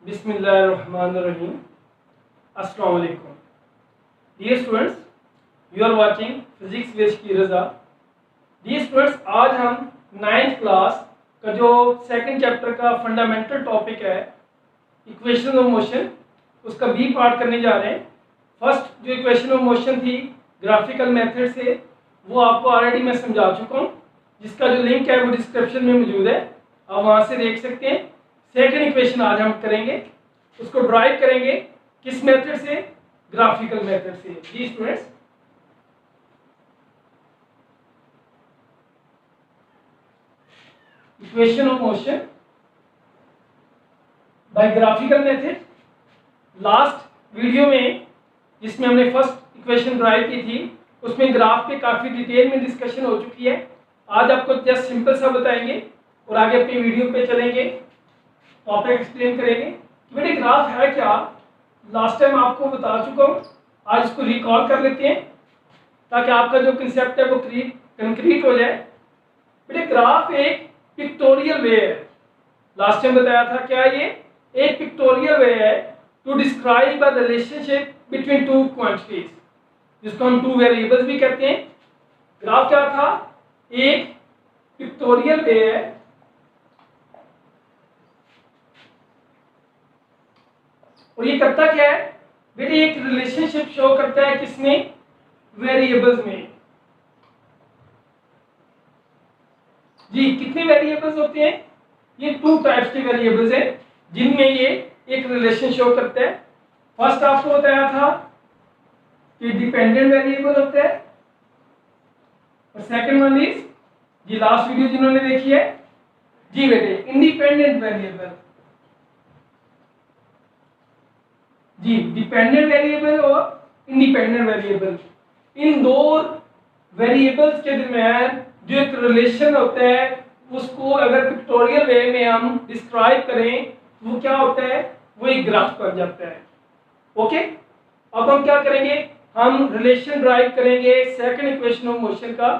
बिस्मिल्लाहिर्रहमानिर्रहीम। अस्सलाम वालेकुम। Dear students, you are watching physics with की रज़ा। डियर स्टूडेंट्स, आज हम 9th क्लास का जो सेकंड चैप्टर का फंडामेंटल टॉपिक है इक्वेशन ऑफ मोशन, उसका बी पार्ट करने जा रहे हैं। फर्स्ट जो इक्वेशन ऑफ मोशन थी ग्राफिकल मेथड से, वो आपको ऑलरेडी मैं समझा चुका हूँ, जिसका जो लिंक है वो डिस्क्रिप्शन में मौजूद है, आप वहाँ से देख सकते हैं। सेकंड इक्वेशन आज हम करेंगे, उसको ड्राइव करेंगे किस मेथड से? ग्राफिकल मेथड से। जी students, equation of motion by graphical method. Last video में जिसमें हमने फर्स्ट इक्वेशन ड्राइव की थी, उसमें ग्राफ पे काफ़ी डिटेल में डिस्कशन हो चुकी है। आज आपको जस्ट सिंपल सा बताएंगे और आगे अपनी वीडियो पे चलेंगे, टॉपिक एक्सप्लेन करेंगे कि बेटे ग्राफ है क्या। लास्ट टाइम आपको बता चुका हूँ, आज इसको रिकॉल कर लेते हैं ताकि आपका जो कंसेप्ट है वो कंक्रीट हो जाए। बेटे ग्राफ एक पिक्टोरियल वे है, लास्ट टाइम बताया था क्या, ये एक पिक्टोरियल वे है to describe the relationship between two quantities, जिसको हम टू वेरिएबल्स भी कहते हैं। ग्राफ क्या था? एक पिक्टोरियल वे है और ये करता क्या है बेटे? एक रिलेशनशिप शो करता है किसमें? वेरिएबल्स में। जी कितने वेरिएबल्स होते हैं? ये टू टाइप्स के वेरिएबल्स हैं जिनमें ये एक रिलेशन शो करता है। फर्स्ट आपको बताया था कि डिपेंडेंट वेरिएबल होता है और सेकंड वन इज, जी लास्ट वीडियो जिन्होंने देखी है, जी बेटे इंडिपेंडेंट वेरिएबल। जी डिपेंडेंट वेरिएबल और इंडिपेंडेंट वेरिएबल, इन दो वेरिएबल्स के दरमियान जो एक रिलेशन होता है, उसको अगर पिक्टोरियल वे में हम डिस्क्राइब करें, वो क्या होता है? वो एक ग्राफ बन जाता है। ओके, अब हम क्या करेंगे? हम रिलेशन ड्राइव करेंगे सेकंड इक्वेशन ऑफ मोशन का।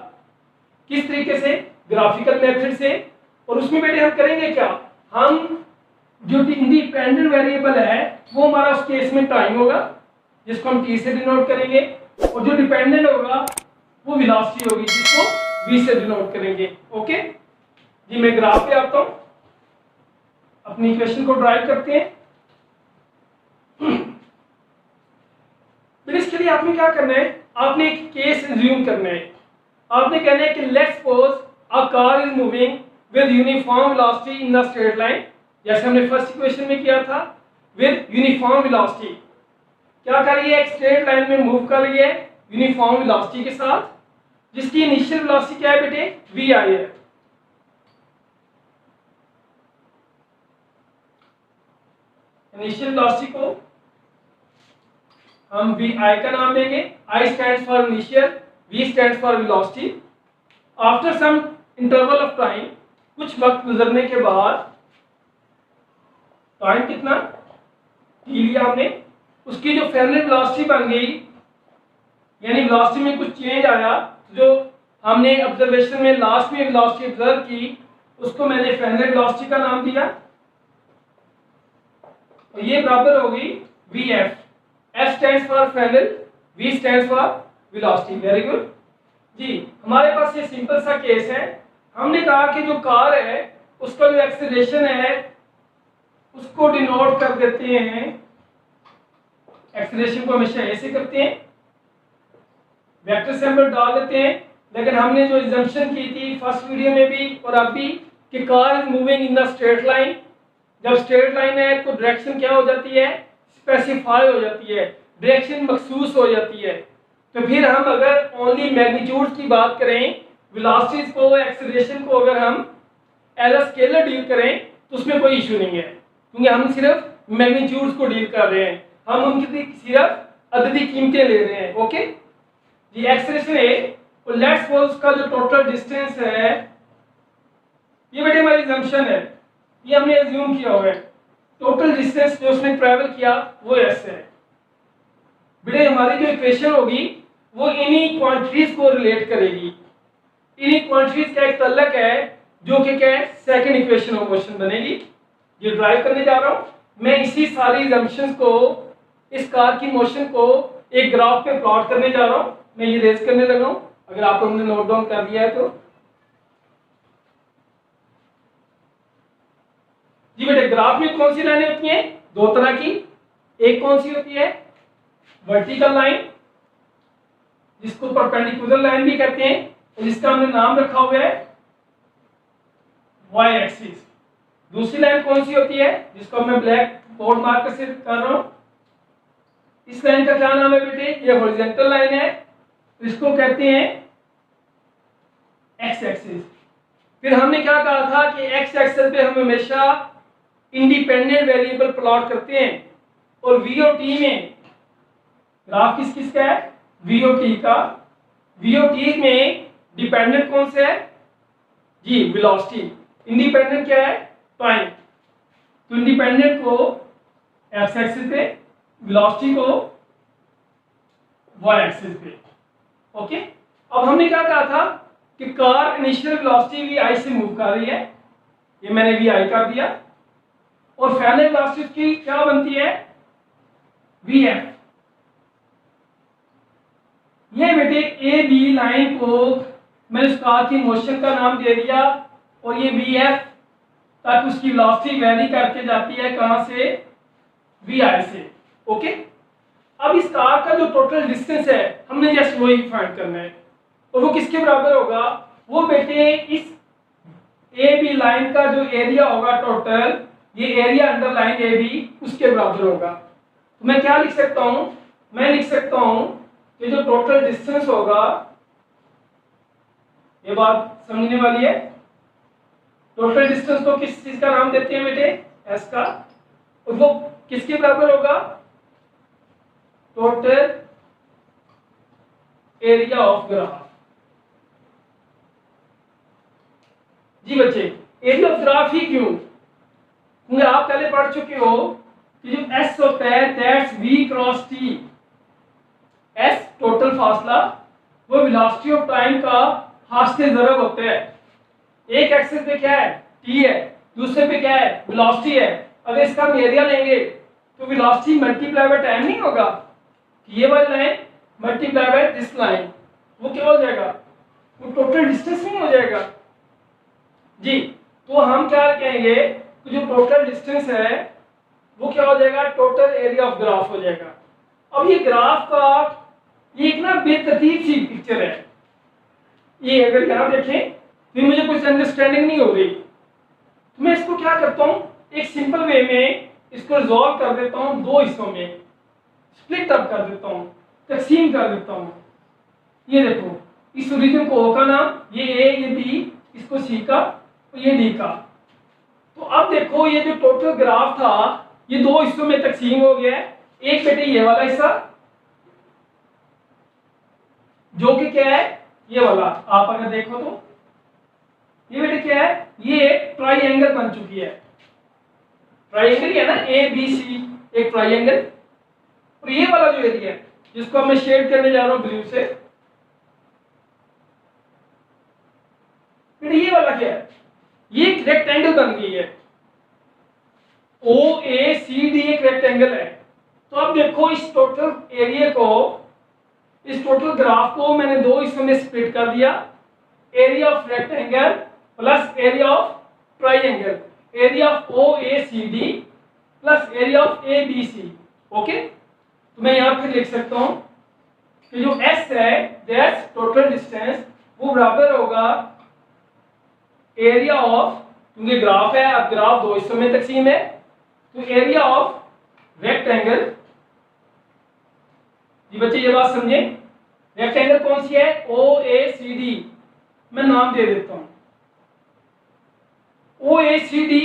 किस तरीके से? ग्राफिकल मेथड से। और उसमें बेटे हम करेंगे क्या? हम जो इंडिपेंडेंट वेरिएबल है वो हमारा उस केस में टाइम होगा, जिसको हम टी से डिनोट करेंगे, और जो डिपेंडेंट होगा वो वेलोसिटी होगी, जिसको वी से डिनोट करेंगे। ओके जी, मैं ग्राफ पे आता हूं, अपनी इक्वेशन को ड्राइव करते हैं। फिर इसके लिए आपने क्या करना है? आपने एक केस एज्यूम करना है। आपने कहना है कि let's suppose a car is moving with uniform velocity in the straight line, जैसे हमने फर्स्ट इक्वेशन में किया था, विद यूनिफॉर्म वेलोसिटी। क्या कर रही है? एक स्ट्रेट लाइन में मूव कर रही है यूनिफॉर्म वेलोसिटी के साथ, जिसकी इनिशियल वेलोसिटी क्या है बेटे? वी आई है। इनिशियल वेलोसिटी को हम वी आई का नाम देंगे। I stands for initial, V stands for velocity. After some interval of time, कुछ वक्त गुजरने के बाद, टाइम कितना टी लिया हमने, उसकी जो फाइनल वेलोसिटी बन गई, यानी वेलोसिटी में कुछ चेंज आया, जो हमने ऑब्जर्वेशन में लास्ट में वेलोसिटी ऑब्जर्व की, उसको मैंने फाइनल वेलोसिटी का नाम दिया, और ये बराबर हो गई V F. F stands for final, V stands for velocity. Very good जी। हमारे पास ये सिंपल सा केस है। हमने कहा कि जो कार है उसका जो एक्सेलरेशन है उसको डिनोट कर देते हैं, एक्सेलरेशन को हमेशा ऐसे करते हैं, वेक्टर सिंबल डाल देते हैं। लेकिन हमने जो एजम्पशन की थी फर्स्ट वीडियो में भी और अब भी, कि car is moving in the straight line. जब स्ट्रेट लाइन है तो डायरेक्शन क्या हो जाती है? स्पेसिफाई हो जाती है, डायरेक्शन मखसूस हो जाती है। तो फिर हम अगर ओनली मैग्नीट्यूड की बात करें, वेलोसिटीज को, एक्सेलरेशन को अगर हम एज अ स्केलर डील करें तो उसमें कोई इशू नहीं है, क्योंकि हम सिर्फ मैग्नीट्यूड्स को डील कर रहे हैं, हम उनकी सिर्फ अददी कीमतें ले रहे हैं। ओके जी, एक्सेलरेशन है और लेट्स सपोज उसका जो टोटल डिस्टेंस है, ये बेटे हमारी assumption है, ये हमने एज्यूम किया हुआ है। टोटल डिस्टेंस जो उसने ट्रैवल किया वो ऐसे है। बेटे हमारी जो इक्वेशन होगी वो इन्हीं क्वांटिटीज को रिलेट करेगी। इन्हीं क्वांटिटीज का एक तल्लक है जो कि क्या है? सेकंड इक्वेशन ऑफ मोशन बनेगी। ये ड्राइव करने जा रहा हूं, मैं इसी सारी assumptions को, इस कार की मोशन को एक ग्राफ पे प्लॉट करने जा रहा हूं। मैं ये रेज करने लगा हूं, अगर आप लोगों ने नोट डाउन कर लिया है तो। जी बेटे, ग्राफ में कौन सी लाइनें होती हैं? दो तरह की। एक कौन सी होती है? वर्टिकल लाइन, जिसको परपेंडिकुलर लाइन भी कहते हैं, और जिसका हमने नाम रखा हुआ है वाई एक्सिस। दूसरी लाइन कौन सी होती है, जिसको मैं ब्लैक बोर्ड मार्कर से कर रहा हूं? इस लाइन का क्या नाम है बेटे? ये हॉरिजॉन्टल लाइन है, इसको कहते हैं एक्स एक्सिस। फिर हमने क्या कहा था कि एक्स एक्सिस पे हम हमेशा इंडिपेंडेंट वेरिएबल प्लॉट करते हैं, और वीओटी में ग्राफ किस किस का है? वीओटी का। वीओटी में डिपेंडेंट कौन सा है? जी वेलोसिटी। इंडिपेंडेंट क्या है? टाइम। तो इंडिपेंडेंट को एक्स एक्सिस पे, वेलोसिटी को वाई एक्सिस पे। ओके, अब हमने क्या कहा था कि कार इनिशियल वेलोसिटी वी आई से मूव कर रही है, ये मैंने वी आई कर दिया, और फाइनल वेलोसिटी की क्या बनती है? V F. ये बेटे ए बी लाइन को मैंने उस कार की मोशन का नाम दे दिया, और ये वी एफ तक उसकी वेलोसिटी वैरी करके जाती है, कहां से? वी आई से। ओके, अब इस कार का जो टोटल डिस्टेंस है हमने जस्ट वही फाइंड करना है, और वो किसके बराबर होगा? वो बेटे इस ए बी लाइन का जो एरिया होगा टोटल, ये area under line A B, उसके बराबर होगा। तो मैं क्या लिख सकता हूं? मैं लिख सकता हूं कि जो टोटल डिस्टेंस होगा, ये बात समझने वाली है, टोटल डिस्टेंस को किस चीज का नाम देते हैं बेटे? एस का। और वो किसके बराबर होगा? Total area of graph. जी बच्चे, एरिया ऑफ ग्राफ ही क्यों? क्योंकि आप पहले पढ़ चुके हो कि जो एस होता है that's V cross T. S total फासला, वो वेलोसिटी ऑफ टाइम का हाफ से ज़रब होता है। एक एक्सिस पे क्या है? टी है, दूसरे पे क्या है? वेलोसिटी है। अगर इसका हम एरिया लेंगे तो वेलोसिटी मल्टीप्लाई बाय टाइम नहीं होगा, ये वाली line multiply by this line, वो क्या हो जाएगा? वो टोटल डिस्टेंस नहीं हो जाएगा जी। तो हम क्या कहेंगे कि जो टोटल डिस्टेंस है वो क्या हो जाएगा? टोटल एरिया ऑफ ग्राफ हो जाएगा। अब ये ग्राफ का ये एक ना बेतरतीब सी पिक्चर है, ये अगर यहां देखें तो मुझे कुछ अंडरस्टैंडिंग नहीं हो रही, तो मैं इसको क्या करता हूं, एक सिंपल वे में इसको रिजॉल्व कर देता हूं, दो हिस्सों में स्प्लिट अप कर देता हूं, तकसीम कर देता हूं। ये देखो, इस रीजन को ओ का नाम, ये ए, ये बी, इसको सी का, और ये डी का। तो अब देखो ये जो टोटल ग्राफ था ये दो हिस्सों में तकसीम हो गया है। एक बेटे ये वाला हिस्सा जो कि क्या है? ये वाला। आप अगर देखो तो ये बेटे क्या है? ये ट्राइंगल बन चुकी है। ट्राइंगल है ना, ए बी सी, एक ट्राइंगल। और ये वाला जो एरिया है जिसको मैं शेड करने जा रहा हूं ब्लू से, बेटे ये वाला क्या है? ये एक रेक्टेंगल बन गई है। ओ ए सी डी एक रेक्टेंगल है। तो अब देखो इस टोटल एरिया को, इस टोटल ग्राफ को मैंने दो हिस्सों में स्प्लिट कर दिया, area of rectangle plus area of triangle, area of O A C D plus area of A B C. Okay, तो मैं यहां पे लिख सकता हूं कि जो एस है दैट्स टोटल डिस्टेंस, वो बराबर होगा एरिया ऑफ, क्योंकि ग्राफ है, अब ग्राफ दो हिस्सों में तकसीम है, तो एरिया ऑफ रेक्टेंगल। जी बच्चे ये बात समझे, रेक्टेंगल कौन सी है? ओ ए सी डी, मैं नाम दे देता हूं ओ ए सी डी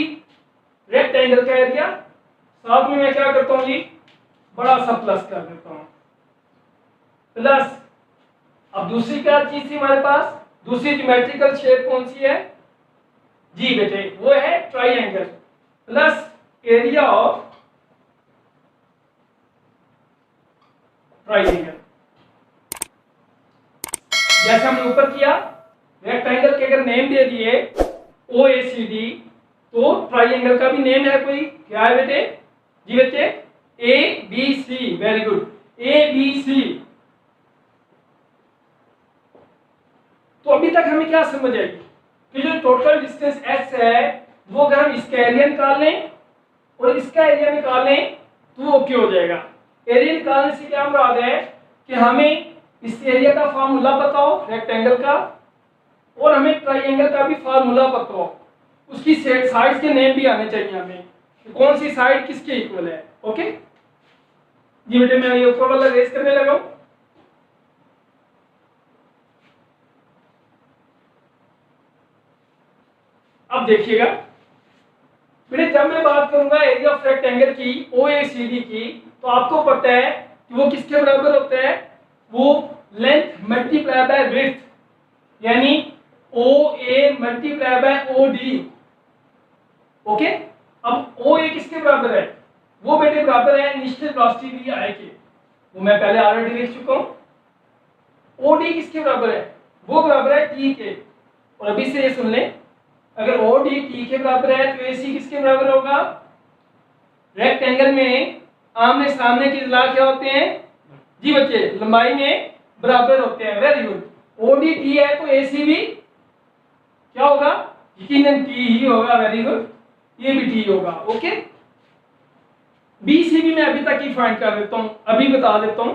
रेक्टेंगल का एरिया। साथ में मैं क्या करता हूं जी, बड़ा सा प्लस कर देता हूं, प्लस। अब दूसरी क्या चीज थी हमारे पास? दूसरी ज्योमेट्रिकल शेप कौन सी है? जी बेटे वो है triangle, plus area of triangle. जैसे हमने ऊपर किया, रेक्टेंगल के अगर नेम दे दिए ओ ए सी डी, तो ट्राइंगल का भी नेम है कोई, क्या है बेटे? जी बच्चे, A B C, very good, A B C. तो अभी तक हमें क्या समझ आएगी कि जो टोटल डिस्टेंस एस है वो अगर हम इसका एरिया निकाल लें और इसका एरिया निकाल लें तो वो ओके हो जाएगा। एरिया निकालने से क्या मुराद है कि हमें इस एरिया का फार्मूला पता हो रेक्टेंगल का, और हमें ट्राइंगल का भी फार्मूला पता हो, उसकी साइड्स के नेम भी आने चाहिए हमें, कौन सी साइड किसके इक्वल है। ओके जी बेटे, मैं ये ऊपर वाला रेस करने लगा हूं। अब देखिएगा बेटे, जब मैं बात करूंगा एरिया ऑफ रेक्टेंगल की OACD की, तो आपको पता है कि वो किसके बराबर होता है, वो लेंथ मल्टीप्लाई बाय विड्थ, यानी OA multiply by OD। Okay, अब OA किसके बराबर है, वो बेटे बराबर है इनिशियल वेलोसिटी VI के, वो मैं पहले ऑलरेडी लिख चुका हूं। OD किसके बराबर है, वो बराबर है T के। और अभी से ये सुन लें, अगर OD T के बराबर है तो AC किसके बराबर होगा, रेक्टेंगल में आमने सामने के अजला क्या होते हैं जी बच्चे, लंबाई में बराबर होते हैं। वेरी गुड, OD T है तो AC भी क्या होगा, यकीनन T ही होगा। वेरी गुड, ये भी T होगा। ओके, BC भी मैं अभी तक ही फाइंड कर देता हूं, अभी बता देता हूं,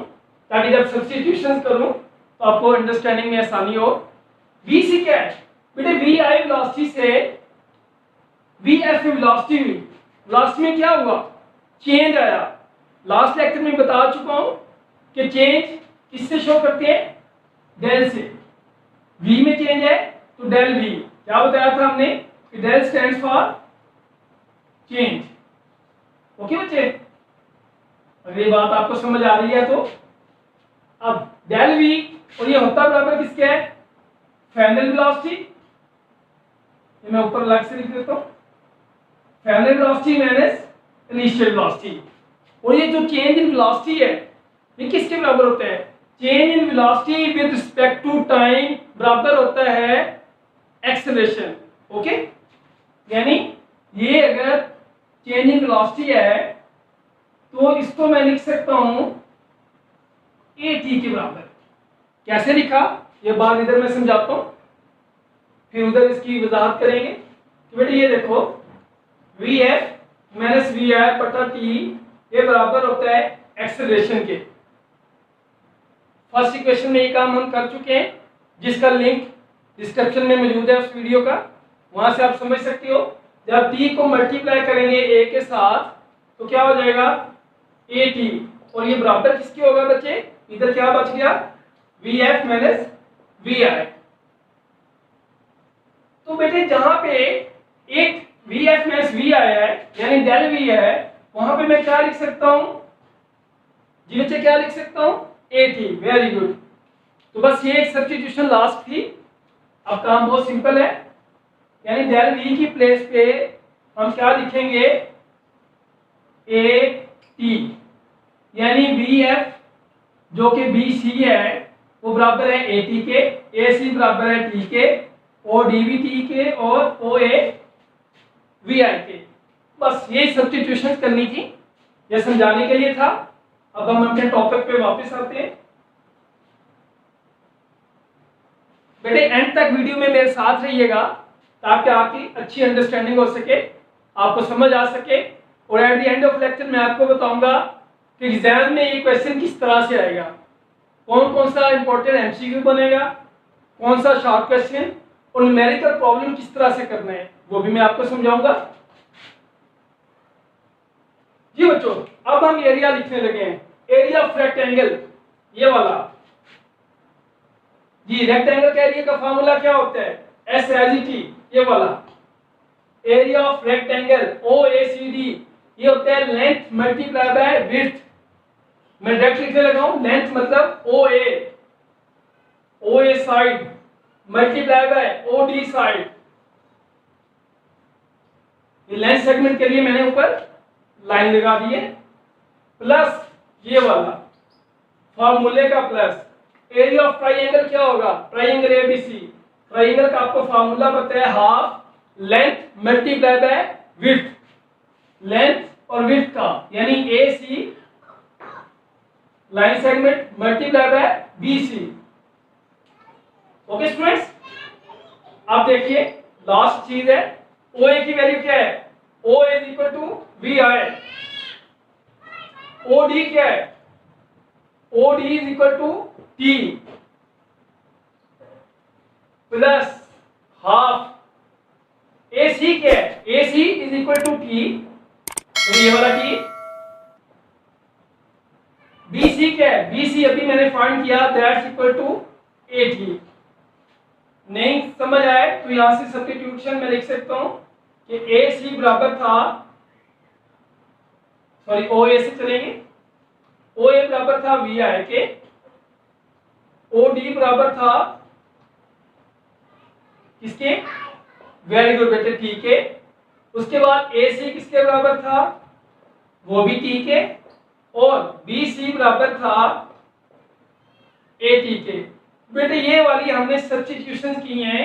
ताकि जब सब्स्टिट्यूशन करूं तो आपको अंडरस्टैंडिंग में आसानी हो। BC क्या है बेटे, VI वेलोसिटी से VF वेलोसिटी हुई, वेलोसिटी में क्या हुआ, चेंज आया। लास्ट लेक्चर में बता चुका हूं कि चेंज किससे शो करते हैं, डेल से। V में चेंज है तो डेल V, क्या बताया था हमने कि del stands for change. Okay बच्चे, अगर ये बात आपको समझ आ रही है तो अब डेल V, और ये होता बराबर किसके है, फाइनल वेलोसिटी, ये मैं ऊपर अलग से लिख देता हूं, final velocity minus initial velocity. और ये जो चेंज इन वेलोसिटी है ये किसके बराबर होता है, change in velocity with respect to time बराबर होता है एक्सेलरेशन। ओके, यानी ये अगर चेंज इन वेलोसिटी है तो इसको मैं लिख सकता हूं AT के बराबर। कैसे लिखा ये बात इधर मैं समझाता हूं, फिर उधर इसकी वजाहत करेंगे। तो बेटे ये देखो, VF माइनस VI बटा T ये बराबर होता है एक्सेलरेशन के। फर्स्ट इक्वेशन में ये काम हम कर चुके हैं, जिसका लिंक डिस्क्रिप्शन में मौजूद है उस वीडियो का, वहां से आप समझ सकते हो। जब T को मल्टीप्लाई करेंगे A के साथ तो क्या हो जाएगा AT, और ये बराबर किसके होगा बच्चे, इधर क्या बच गया, VF माइनस VI। तो बेटे जहां पे एक VF माइनस VI है यानी डेल V है, वहां पे मैं क्या लिख सकता हूं जी बच्चे, क्या लिख सकता हूं AT। वेरी गुड, तो बस ये एक सब्स्टिट्यूशन लास्ट थी। अब काम बहुत सिंपल है, यानी डेल V की प्लेस पे हम क्या लिखेंगे AT, यानी VF जो कि BC है वो बराबर है AT के, AC बराबर है T के, OD भी T के और OA VI के। बस ये सब्स्टिट्यूशन करनी थी, ये समझाने के लिए था। अब हम अपने टॉपिक पे वापस आते हैं। बेटे एंड तक वीडियो में मेरे साथ रहिएगा ताकि आपकी अच्छी अंडरस्टैंडिंग हो सके, आपको समझ आ सके, और at the end of lecture मैं आपको बताऊंगा कि एग्जाम में ये क्वेश्चन किस तरह से आएगा, कौन कौन सा इंपॉर्टेंट MCQ बनेगा, कौन सा शॉर्ट क्वेश्चन, और न्यूमेरिकल प्रॉब्लम किस तरह से करना है वो भी मैं आपको समझाऊंगा। जी बच्चों, अब हम एरिया लिखने लगे हैं, एरिया ऑफ रेक्टेंगल ये वाला। जी रेक्टेंगल का एरिया का फार्मूला क्या होता है, SAGT ये वाला। एरिया ऑफ रेक्टेंगल OACD ये होता है लेंथ मल्टीप्लाई बाय विड्थ। मैं डायरेक्ट लिखने लगा हूं, लेंथ मतलब OA side multiply by OD side. ये लेंथ सेगमेंट के लिए मैंने ऊपर लाइन लगा दी है, प्लस ये वाला फार्मूले का प्लस। एरिया ऑफ ट्राइंगल क्या होगा, ट्राइंगल ABC, ट्राइंगल का आपको फार्मूला पता है, half length multiply by width. Length और विड्थ का, यानी A C line segment multiply by B C. Okay students, अब देखिए लास्ट चीज है, ओ ए की वैल्यू क्या है, O is equal to V I. O D क्या है, O D is equal to T plus half. A C क्या है, A C is equal to T, ये वाला टी। बी सी क्या है, बी सी अभी मैंने फाइंड किया, that's equal to A T. नहीं समझ आए तो यहां से सब्स्टिट्यूशन में लिख सकता हूं कि ए सी बराबर था, सॉरी ओ ए से चलेंगे, ओ ए बराबर था वी आई के, ओ डी बराबर था किसके, वेरी गुड बेटे टी के। उसके बाद ए सी किसके बराबर था, वो भी टी के, और बी सी बराबर था ए टी के। बेटे ये वाली हमने सब्स्टिट्यूशन की हैं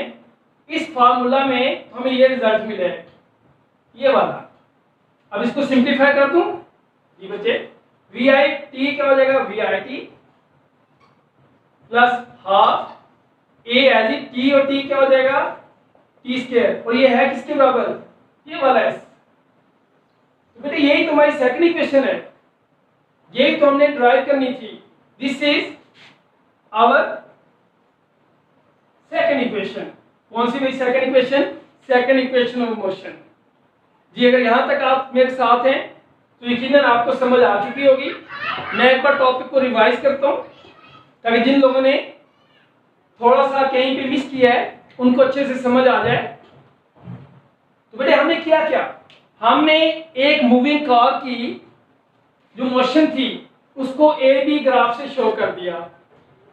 इस फार्मूला में, हमें ये रिजल्ट मिले है, ये वाला। अब इसको सिंप्लीफाई कर दूं, ये बच्चे वी आई टी क्या हो जाएगा, V I T plus half A as E T, और टी क्या हो जाएगा, टी स्क्वायर, और ये है किसके बराबर, ये वाला एस। तो बेटे यही तुम्हारी सेकंड इक्वेशन है, यही तो हमने ड्राइव करनी थी। This is our second equation. कौन सी भाई second equation, second equation of motion. जी अगर यहां तक आप मेरे साथ हैं तो यकीनन आपको समझ आ चुकी होगी। मैं एक बार टॉपिक को रिवाइज करता हूं ताकि जिन लोगों ने थोड़ा सा कहीं पे मिस किया है उनको अच्छे से समझ आ जाए। तो बेटे हमने किया क्या, हमने एक मूविंग कार की जो मोशन थी उसको ए बी ग्राफ से शो कर दिया।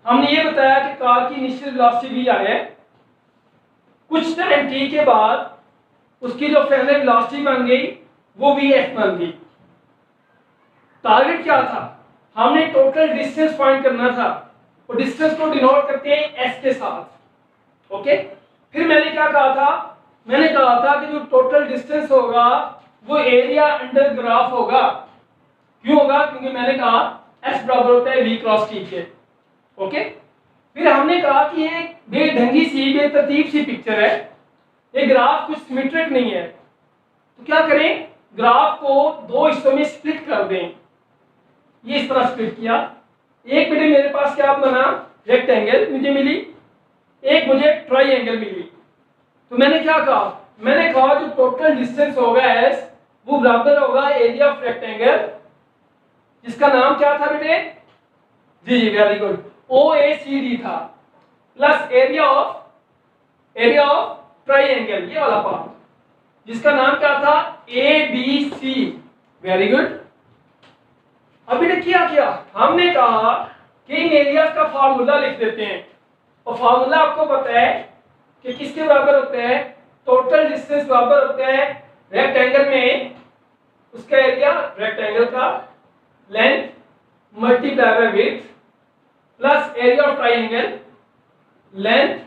हमने ये बताया कि कार की इनिशियल वेलोसिटी वी आई है, कुछ टाइम टी के बाद उसकी जो फाइनल वेलोसिटी बन गई वो वी एफ बन गई। टारगेट क्या था, हमने टोटल डिस्टेंस फाइंड करना था, और डिस्टेंस को डिनोट करते हैं एस के साथ। ओके, फिर मैंने क्या कहा था, मैंने कहा था कि जो टोटल डिस्टेंस होगा वो एरिया अंडर ग्राफ होगा। क्यों होगा, क्योंकि मैंने कहा एस बराबर होता है वी क्रॉस टी के। ओके, फिर हमने कहा कि ये बेढंगी सी बेतरतीब सी पिक्चर है, ये ग्राफ कुछ सिमेट्रिक नहीं है, तो क्या करें, ग्राफ को दो हिस्सों में स्प्लिट कर दें। ये इस तरह स्प्लिट किया, एक बेटे मेरे पास क्या बना, रेक्टेंगल मुझे मिली, एक मुझे ट्राइंगल मिली। तो मैंने क्या कहा, मैंने कहा जो टोटल डिस्टेंस होगा एस वो बराबर होगा एरिया ऑफ रेक्टेंगल, जिसका नाम क्या था बेटे, जी very good, O A C D था, प्लस एरिया ऑफ ट्राइंगल, ये वाला पार्ट जिसका नाम क्या था, A B C. Very good. अब बेटे क्या हमने कहा कि इन एरियाज का फार्मूला लिख देते हैं, और फार्मूला आपको पता है कि किसके बराबर होता है, टोटल डिस्टेंस बराबर होता है रेक्टेंगल में उसका एरिया, रेक्टेंगल का length multiply by width plus area of triangle length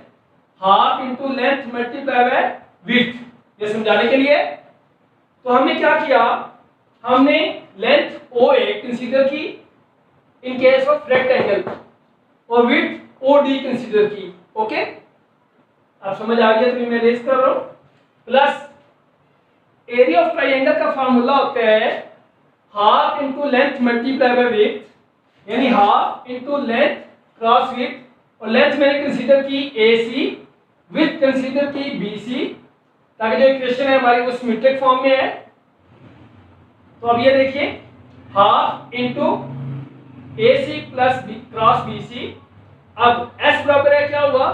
half into length multiply by width. ये समझाने के लिए तो हमने क्या किया, हमने लेंथ ओ ए कंसीडर की इन केस ऑफ रेक्टेंगल और विड्थ ओ डी कंसीडर की। ओके, आप समझ आ गया, तो मैं रेस कर रहा हूं। प्लस एरिया ऑफ ट्राइंगल का फार्मूला होता है half into length multiply by width, यानी half into length cross width, और लेंथ मैंने कंसीडर की ए सी, विड्थ कंसीडर की बी सी, ताकि जो इक्वेशन है हमारी वो सिमेट्रिक फॉर्म में है। तो अब ये देखिए half into A C plus cross B C. अब एस बराबर है क्या हुआ,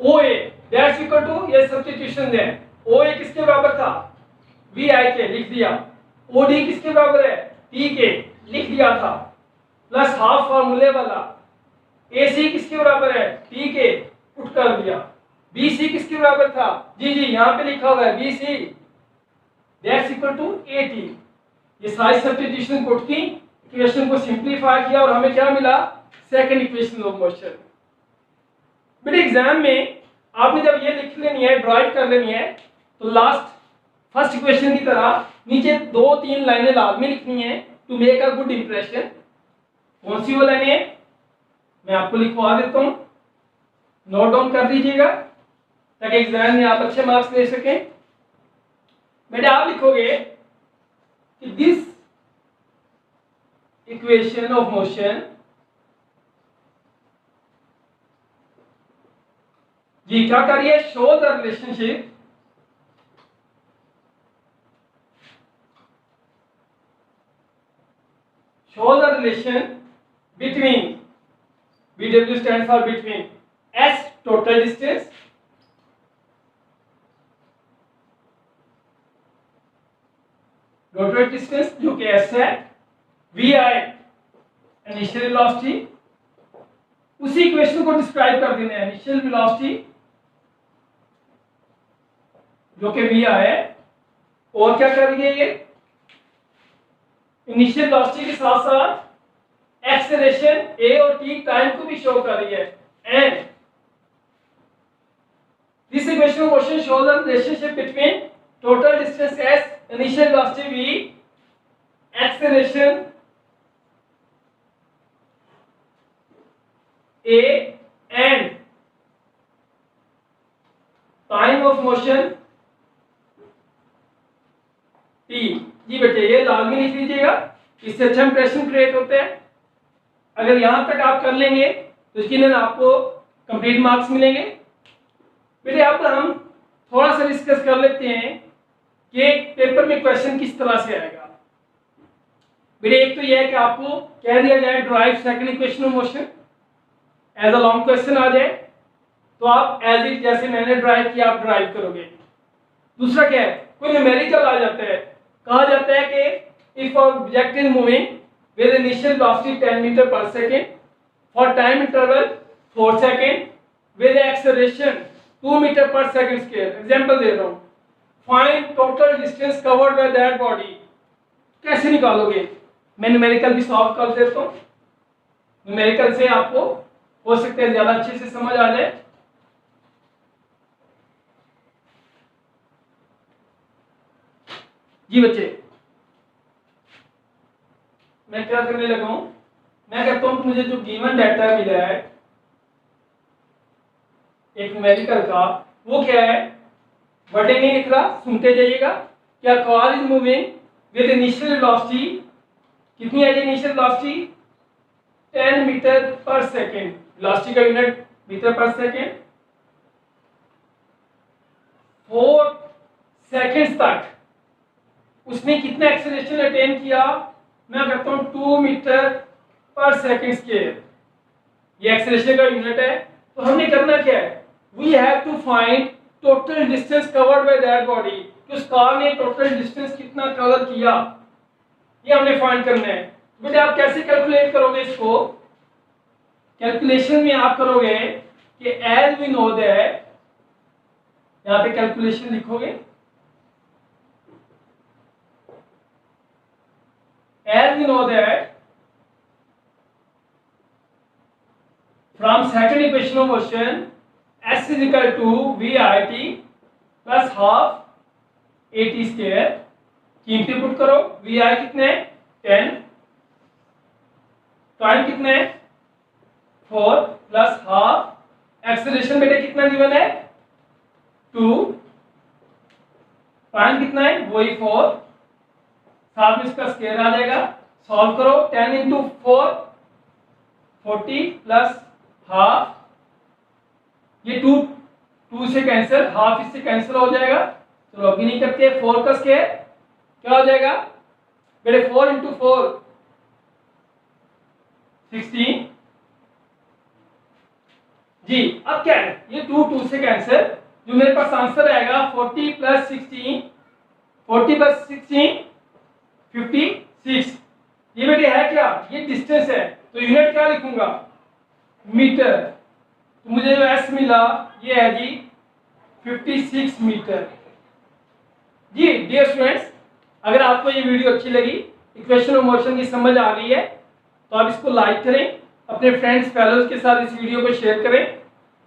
O A, that's equal to, ये सब्स्टिट्यूशन है, ओ ए किसके बराबर था, वी आई के, लिख दिया। ओ डी किसके बराबर है, टी के, लिख दिया था, प्लस हाफ फार्मूले वाला। ए सी किसके बराबर है, टी के, पुट कर दिया। बी सी किसके बराबर था, जी यहाँ पे लिखा हुआ है B C, that's equal to A T. ये सारी सब्स्टिट्यूशन पुट की, इक्वेशन को सिंप्लीफाई किया, और हमें क्या मिला, सेकंड इक्वेशन ऑफ मोशन। बेटे एग्जाम में आपने जब ये लिख लेनी है, ड्राइव कर लेनी है, तो लास्ट फर्स्ट इक्वेशन की तरह नीचे 2-3 लाइनें लाजमी लिखनी है to make a good impression. कौन सी वो लाइनें हैं मैं आपको लिखवा देता हूं, नोट डाउन कर दीजिएगा ताकि एग्जाम में आप अच्छे मार्क्स ले सकें। बेटा आप लिखोगे कि दिस इक्वेशन ऑफ मोशन, जी क्या करिए, show the relationship between, BW stands for between, S total distance, total distance जो कि S है, VI इनिशियल वेलोसिटी, उसी इक्वेशन को डिस्क्राइब कर देना है, इनिशियल वेलोसिटी जो कि VI है, और क्या करेंगे ये इनिशियल वेलोसिटी के साथ साथ एक्सेलरेशन A और T टाइम को भी शो कर रही है। And this equation of motion shows the relationship between total distance S, initial velocity V, acceleration A and time of motion T। जी बेटे ये लाजमी लिख लीजिएगा, इससे अच्छा इंप्रेशन क्रिएट होता है। अगर यहां तक आप कर लेंगे तो इसके लिए आपको कंप्लीट मार्क्स मिलेंगे। बेटे अब हम थोड़ा सा डिस्कस कर लेते हैं कि पेपर में क्वेश्चन किस तरह से आएगा। बेटे एक तो यह है कि आपको कह दिया जाए derive second equation of motion, as a long question आ जाए तो आप एज इट जैसे मैंने ड्राइव किया आप ड्राइव करोगे। दूसरा क्या है, कोई न्यूमेरिकल आ जाता है, कहा जाता है कि if object is moving with initial velocity 10 meter per second for time interval 4 second with acceleration 2 meter per second scale। Example दे रहा हूं, find total distance covered by that body। कैसे निकालोगे, मैं न्यूमेरिकल भी सॉल्व कर देता हूं, न्यूमेरिकल से आपको हो सकता है ज्यादा अच्छे से समझ आ जाए। जी बच्चे मैं क्या करने लगा हूं, मैं कहता हूं कि मुझे जो गिवन डाटा मिला है एक न्यूमेरिकल का, वो क्या है, वर्डिंग नहीं लिख रहा, सुनते जाइएगा। क्या car is moving with initial velocity, कितनी है initial velocity 10 metre per second, velocity का unit metre per second, 4 seconds तक उसने कितना एक्सेलरेशन अटेन किया, मैं कहता हूं 2 मीटर पर सेकेंड स्क्वायर, ये एक्सेलरेशन का यूनिट है। तो हमने करना क्या है, we have to find total distance covered by that body, कि उस कार ने टोटल डिस्टेंस कितना कवर किया, ये हमने फाइंड करना है। बेटे आप कैसे कैलकुलेट करोगे इसको, कैलकुलेशन में आप करोगे कि एज वी नो दैट, यहां पे कैलकुलेशन लिखोगे, as we know that from second equation of motion S is equal to VIT plus half AT square, कीमती पुट करो, VI कितने 10, टाइम कितने 4 प्लस हाफ, एक्सेलरेशन बेटे कितना गिवन है 2, टाइम कितना है वही 4, साथ में इसका स्क्वायर आ जाएगा, सॉल्व करो 10 इंटू 4 40 प्लस हाफ, ये 2 से कैंसिल, हाफ इससे कैंसिल हो जाएगा, तो लॉग नहीं करते, 4 का स्क्वायर क्या हो जाएगा बेटे 4 इंटू 4 16। जी अब क्या है, ये 2 से कैंसिल, जो मेरे पास आंसर आएगा 40 प्लस 16, 40 प्लस 16 56। ये बेटे है क्या, ये डिस्टेंस है, तो यूनिट क्या लिखूंगा मीटर, तो मुझे जो एस मिला ये है जी 56 मीटर। जी डियर स्टूडेंट्स, अगर आपको ये वीडियो अच्छी लगी, इक्वेशन ऑफ मोशन की समझ आ गई है, तो आप इसको लाइक करें, अपने फ्रेंड्स फेलोज के साथ इस वीडियो को शेयर करें,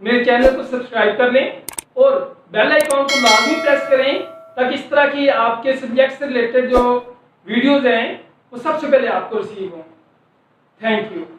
मेरे चैनल को सब्सक्राइब कर लें और बेल आइकॉन को लाजमी प्रेस करें ताकि इस तरह की आपके सब्जेक्ट से रिलेटेड जो वीडियोज़ हैं वो सबसे पहले आपको रिसीव हों। Thank you.